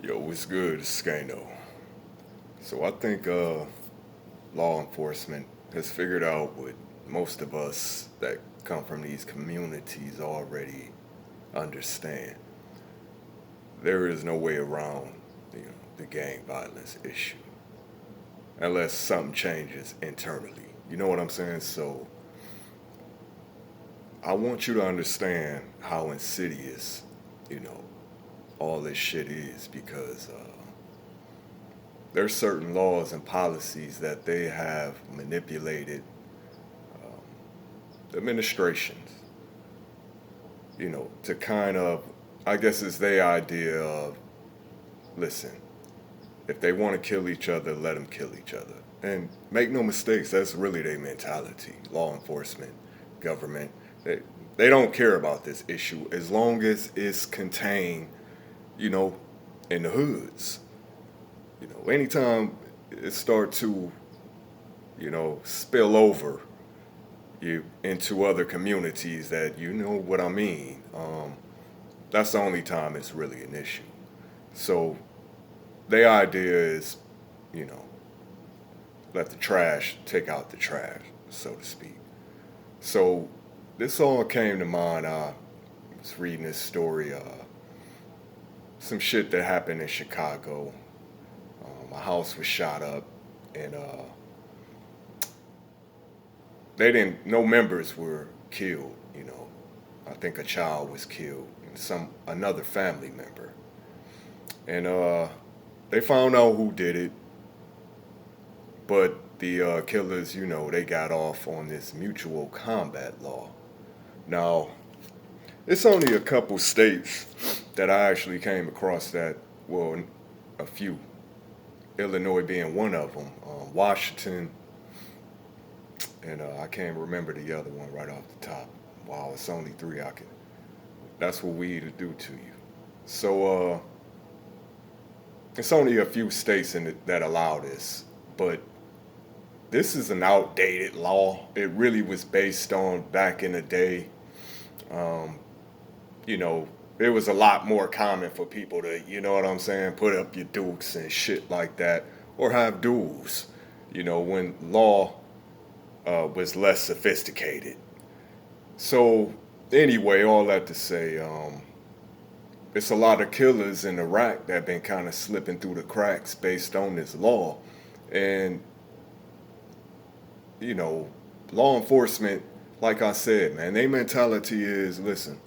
Yo, what's good? It's Skano. So I think law enforcement has figured out what most of us that come from these communities already understand. There is no way around the gang violence issue unless something changes internally. You know what I'm saying? So I want you to understand how insidious, you know, all this shit is because there's certain laws and policies that they have manipulated administrations, to kind of, I guess it's their idea of, listen, if they want to kill each other, let them kill each other. And make no mistakes, that's really their mentality. Law enforcement, government, they don't care about this issue as long as it's contained, you know, in the hoods. Anytime it start to, spill over you into other communities that you know what I mean. That's the only time it's really an issue. So their idea is, you know, let the trash take out the trash, so to speak. So this all came to mind. I was reading this story, some shit that happened in Chicago. My house was shot up, and they didn't. No members were killed. I think a child was killed, and another family member, and they found out who did it, but the killers, they got off on this mutual combat law. Now, it's only a couple states that I actually came across that, well, a few. Illinois being one of them, Washington, and I can't remember the other one right off the top. Wow, it's only three I can. That's what weed will do to you. So it's only a few states that allow this, but this is an outdated law. It really was based on back in the day. Um, it was a lot more common for people to, you know what I'm saying, put up your dukes and shit like that, or have duels. When law was less sophisticated. So anyway, all that to say, it's a lot of killers in Iraq that have been kind of slipping through the cracks based on this law, and you know, law enforcement, like I said, man, their mentality is, listen,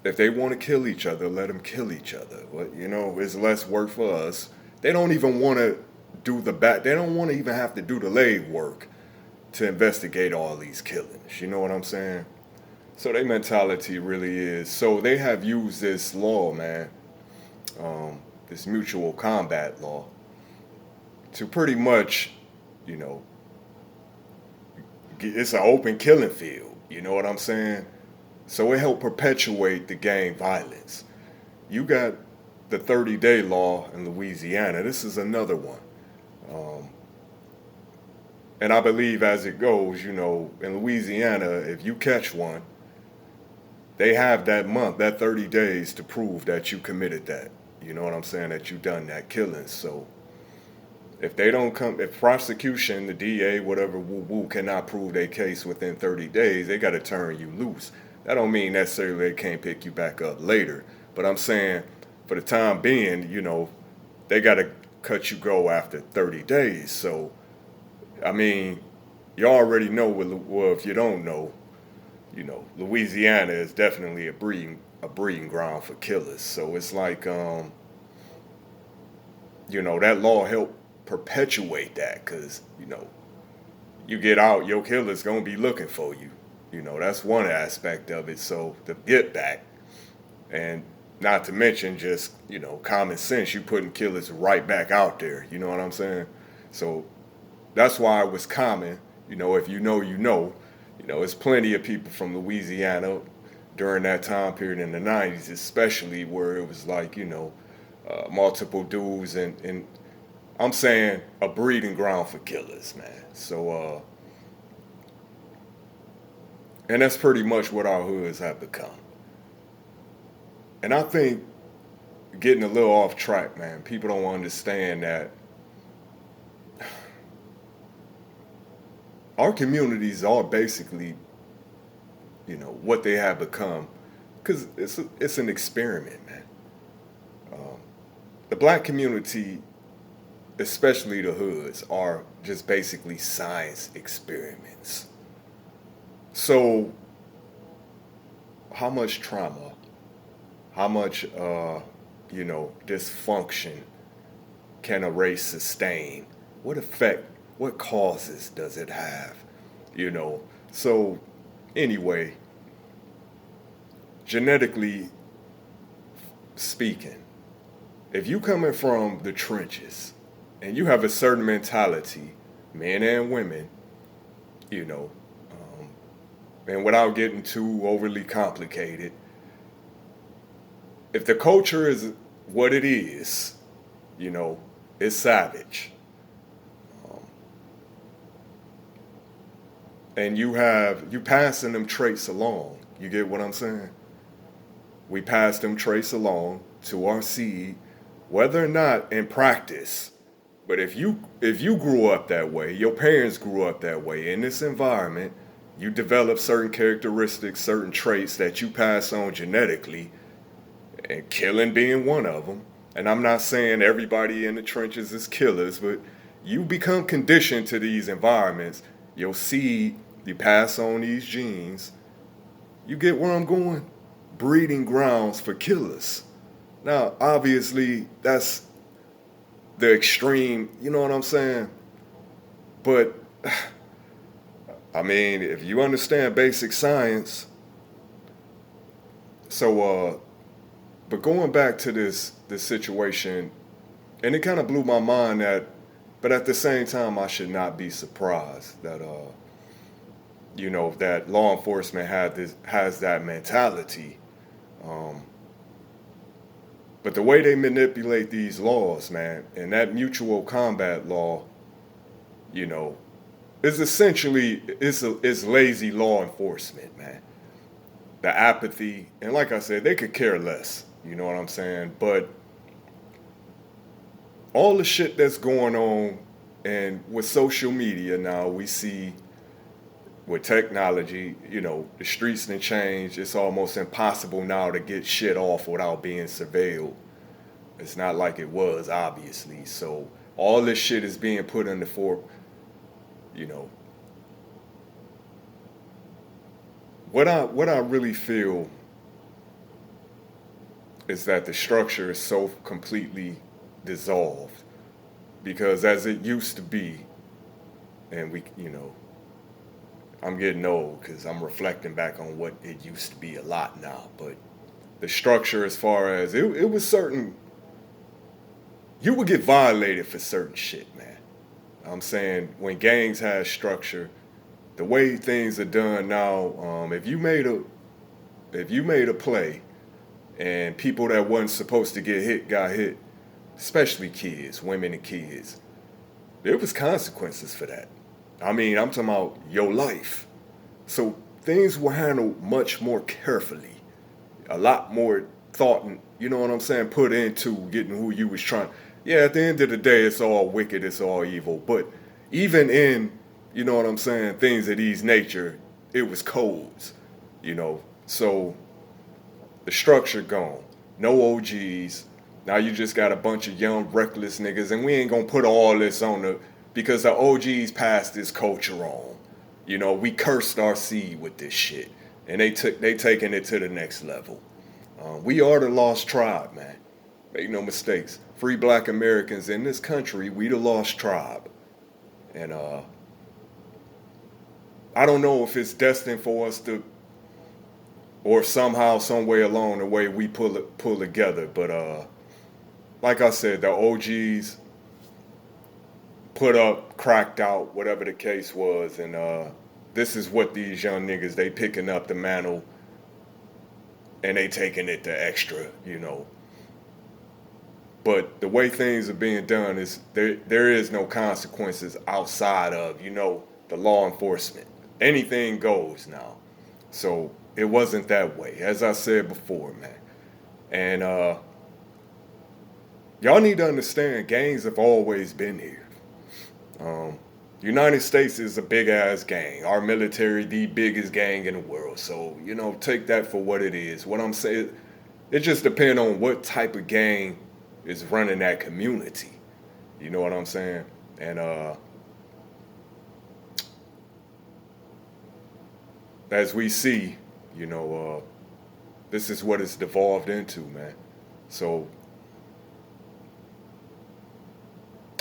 if they want to kill each other, let them kill each other. It's less work for us. They don't even want to do the back. They don't want to even have to do the leg work to investigate all these killings. You know what I'm saying? So their mentality really is. So they have used this law, man, this mutual combat law, to pretty much, you know, it's an open killing field. You know what I'm saying? So it helped perpetuate the gang violence. You got the 30-day law in Louisiana. This is another one. Um, and I believe as it goes, in Louisiana, if you catch one, they have that month, that 30 days to prove that you committed that. You know what I'm saying? That you done that killing. So if they don't come, if prosecution, the DA, whatever, woo woo, cannot prove their case within 30 days, they got to turn you loose. That don't mean necessarily they can't pick you back up later. But I'm saying, for the time being, they got to cut you go after 30 days. So, I mean, you already know, well, if you don't know, Louisiana is definitely a breeding ground for killers. So it's like, that law helped perpetuate that because, you get out, your killer's going to be looking for you. That's one aspect of it. So the get back, and not to mention just, common sense, you putting killers right back out there. You know what I'm saying? So that's why it was common. If you know, you know. It's plenty of people from Louisiana during that time period in the 90s, especially where it was like, multiple dudes and I'm saying a breeding ground for killers, man. So, and that's pretty much what our hoods have become. And I think getting a little off track, man. People don't understand that our communities are basically, what they have become, because it's an experiment, man. Um, the black community, especially the hoods, are just basically science experiments. So, how much trauma, how much, dysfunction can a race sustain? What effect, what causes does it have? You know, so anyway, genetically speaking, if you coming from the trenches and you have a certain mentality, men and women, you know, um, and without getting too overly complicated, if the culture is what it is, you know, it's savage. Um, and you passing them traits along. You get what I'm saying? We pass them traits along to our seed, whether or not in practice. But if you grew up that way, your parents grew up that way in this environment, you develop certain characteristics, certain traits that you pass on genetically, and killing being one of them. And I'm not saying everybody in the trenches is killers, but you become conditioned to these environments. Your seed, you pass on these genes. You get where I'm going? Breeding grounds for killers. Now, obviously, that's the extreme, you know what I'm saying? But, I mean, if you understand basic science, so, but going back to this situation, and it kind of blew my mind but at the same time, I should not be surprised that, that law enforcement has that mentality. Um, but the way they manipulate these laws, man, and that mutual combat law, you know, is essentially it's lazy law enforcement, man. The apathy, and like I said, they could care less. You know what I'm saying? But all the shit that's going on, and with social media now, we see with technology, the streets done changed. It's almost impossible now to get shit off without being surveilled. It's not like it was, obviously. So all this shit is being put in the for, you know. What I really feel is that the structure is so completely dissolved, because as it used to be, and I'm getting old because I'm reflecting back on what it used to be a lot now, but the structure, as far as it was certain, you would get violated for certain shit, man. I'm saying when gangs had structure, the way things are done now, if you made a play and people that wasn't supposed to get hit got hit, especially kids, women and kids, there was consequences for that. I mean, I'm talking about your life. So things were handled much more carefully, a lot more thought and, you know what I'm saying, put into getting who you was trying. Yeah, at the end of the day, it's all wicked, it's all evil. But even in, you know what I'm saying, things of these nature, it was codes, So the structure gone. No OGs. Now you just got a bunch of young, reckless niggas, and we ain't gonna put all this on because the OGs passed this culture on. We cursed our seed with this shit, and they taking it to the next level. We are the lost tribe, man. Make no mistakes. Free black Americans in this country, we the lost tribe. And I don't know if it's destined for us to, or somehow, some way along the way, we pull together. But like I said, the OGs put up, cracked out, whatever the case was, and this is what these young niggas, they picking up the mantle and they taking it to extra. But the way things are being done is there is no consequences outside of, the law enforcement. Anything goes now. So it wasn't that way, as I said before, man. And y'all need to understand gangs have always been here. Um, United States is a big ass gang. Our military, the biggest gang in the world. So, take that for what it is. What I'm saying, it just depends on what type of gang is running that community. You know what I'm saying? And as we see, you know, this is what it's devolved into, man. So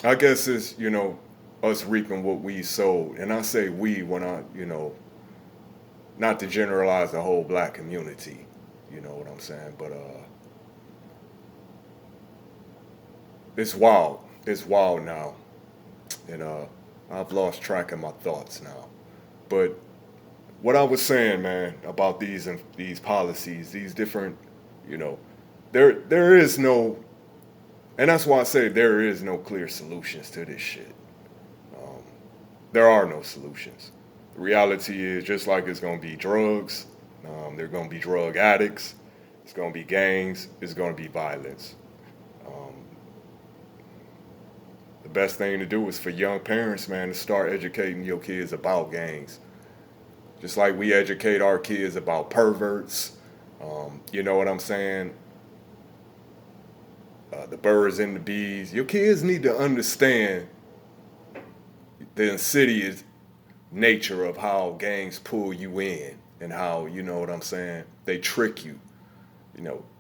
I guess it's, us reaping what we sowed. And I say we when not to generalize the whole black community. You know what I'm saying? But it's wild. It's wild now. And I've lost track of my thoughts now. But what I was saying, man, about these policies, these different, you know, there is no, and that's why I say there is no clear solutions to this shit. Um, there are no solutions. The reality is just like it's gonna be drugs, they're gonna be drug addicts, it's gonna be gangs, it's gonna be violence. Um, the best thing to do is for young parents, man, to start educating your kids about gangs. Just like we educate our kids about perverts, you know what I'm saying? The birds and the bees. Your kids need to understand the insidious nature of how gangs pull you in and how, you know what I'm saying, they trick you,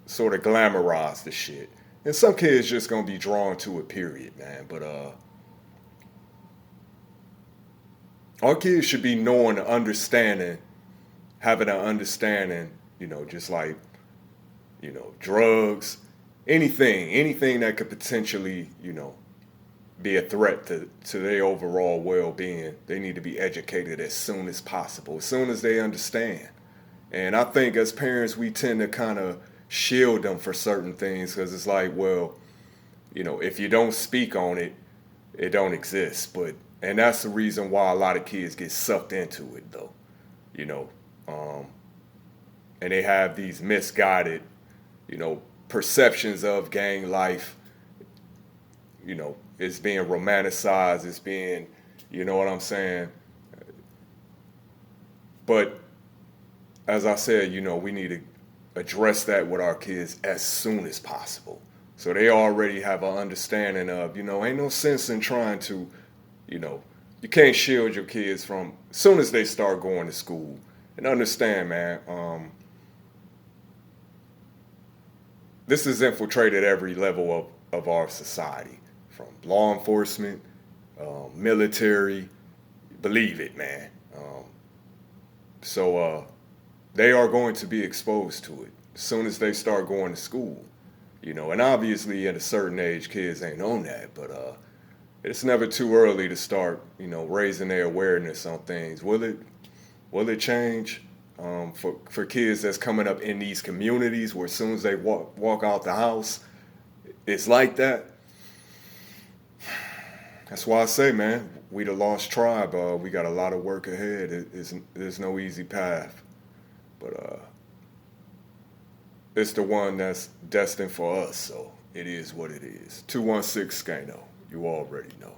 sort of glamorize the shit. And some kids just gonna be drawn to it, period, man. But our kids should be knowing and understanding, having an understanding, just like, drugs, anything that could potentially, be a threat to their overall well being. They need to be educated as soon as possible, as soon as they understand. And I think as parents, we tend to kind of shield them for certain things because it's like, well, if you don't speak on it, it don't exist. And that's the reason why a lot of kids get sucked into it, though, you know. And they have these misguided, perceptions of gang life. It's being romanticized. It's being, you know what I'm saying? But as I said, we need to address that with our kids as soon as possible. So they already have an understanding of, ain't no sense in trying to, you know, you can't shield your kids from, as soon as they start going to school. And understand, man, this has infiltrated every level of our society, from law enforcement, military, believe it, man. So they are going to be exposed to it as soon as they start going to school. And obviously at a certain age, kids ain't on that, but it's never too early to start, raising their awareness on things. Will it change for kids that's coming up in these communities where as soon as they walk out the house, it's like that? That's why I say, man, we the lost tribe. We got a lot of work ahead. There's no easy path, but it's the one that's destined for us. So it is what it is. 216 Skano. You already know.